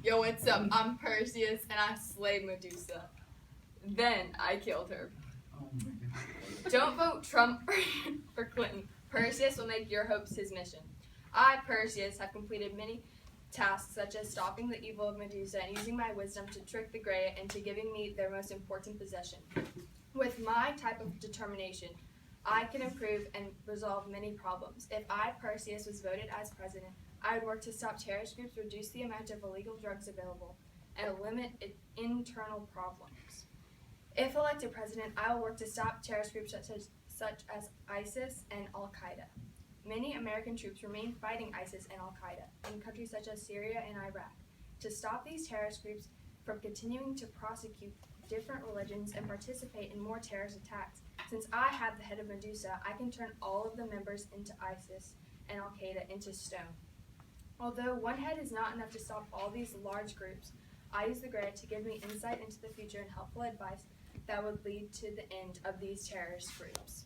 Yo, what's up? I'm Perseus, and I slayed Medusa. Then I killed her. Oh my goodness. Don't vote Trump or Clinton. Perseus will make your hopes his mission. I, Perseus, have completed many tasks such as stopping the evil of Medusa and using my wisdom to trick the Great into giving me their most important possession. With my type of determination, I can improve and resolve many problems. If I, Perseus, was voted as president, I would work to stop terrorist groups, reduce the amount of illegal drugs available, and limit internal problems. If elected president, I will work to stop terrorist groups such as ISIS and Al-Qaeda. Many American troops remain fighting ISIS and Al-Qaeda in countries such as Syria and Iraq. To stop these terrorist groups from continuing to prosecute different religions and participate in more terrorist attacks, since I have the head of Medusa, I can turn all of the members into ISIS and Al-Qaeda into stone. Although one head is not enough to stop all these large groups, I use the Great to give me insight into the future and helpful advice that would lead to the end of these terrorist groups.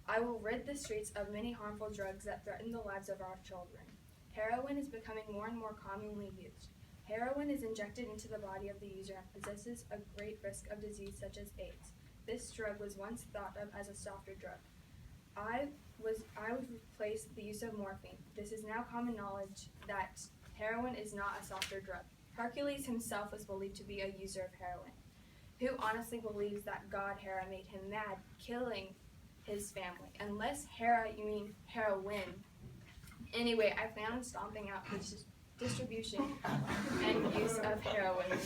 I will rid the streets of many harmful drugs that threaten the lives of our children. Heroin is becoming more and more commonly used. Heroin is injected into the body of the user and possesses a great risk of disease such as AIDS. This drug was once thought of as a softer drug. I would replace the use of morphine. This is now common knowledge that heroin is not a softer drug. Hercules himself was believed to be a user of heroin. Who honestly believes that god Hera made him mad, killing his family? Unless Hera, you mean heroin. Anyway, I plan on stomping out the distribution and use of heroin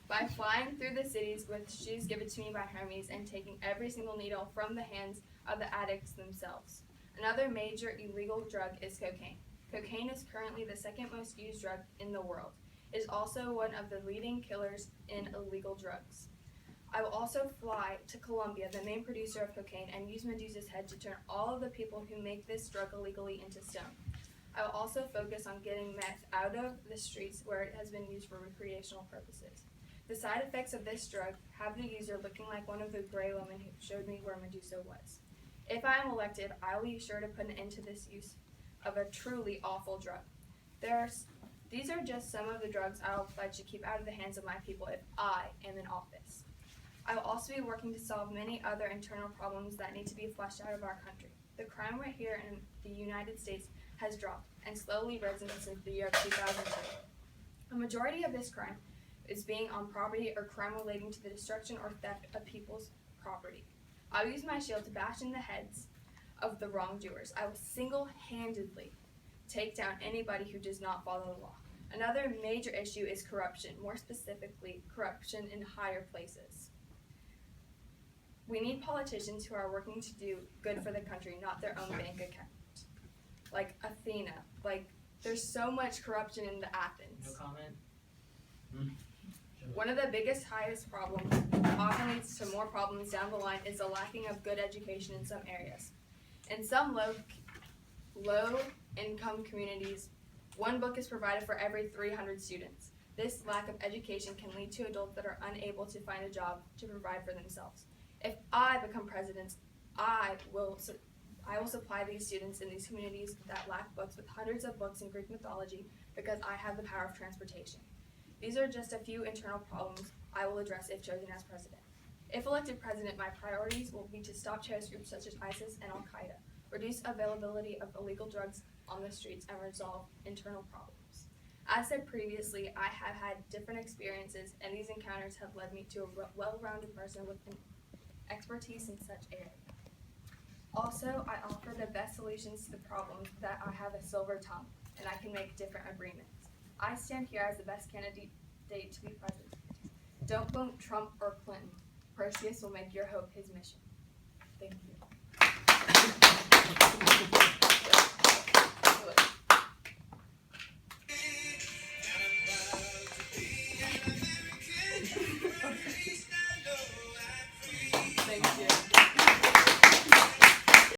by flying through the cities with shoes given to me by Hermes and taking every single needle from the hands of the addicts themselves. Another major illegal drug is cocaine. Cocaine is currently the second most used drug in the world. It is also one of the leading killers in illegal drugs. I will also fly to Colombia, the main producer of cocaine, and use Medusa's head to turn all of the people who make this drug illegally into stone. I will also focus on getting meth out of the streets where it has been used for recreational purposes. The side effects of this drug have the user looking like one of the gray women who showed me where Medusa was. If I am elected, I will be sure to put an end to this use of a truly awful drug. These are just some of the drugs I will pledge to keep out of the hands of my people if I am in office. I will also be working to solve many other internal problems that need to be flushed out of our country. The crime rate here in the United States has dropped and slowly risen since the year of 2003. A majority of this crime is being on property or crime relating to the destruction or theft of people's property. I will use my shield to bash in the heads of the wrongdoers. I will single-handedly take down anybody who does not follow the law. Another major issue is corruption, more specifically, corruption in higher places. We need politicians who are working to do good for the country, not their own bank account. Like Athena. There's so much corruption in the Athens. No comment? One of the biggest, highest problems, often leads to more problems down the line, is the lacking of good education in some areas. In some low-income communities, one book is provided for every 300 students. This lack of education can lead to adults that are unable to find a job to provide for themselves. If I become president, I will supply these students in these communities that lack books with hundreds of books in Greek mythology because I have the power of transportation. These are just a few internal problems I will address if chosen as president. If elected president, my priorities will be to stop terrorist groups such as ISIS and Al-Qaeda, reduce availability of illegal drugs on the streets, and resolve internal problems. As said previously, I have had different experiences, and these encounters have led me to a well-rounded person with an expertise in such area. Also, I offer the best solutions to the problems that I have a silver tongue, and I can make different agreements. I stand here as the best candidate to be president. Don't vote Trump or Clinton. Perseus will make your hope his mission. Thank you.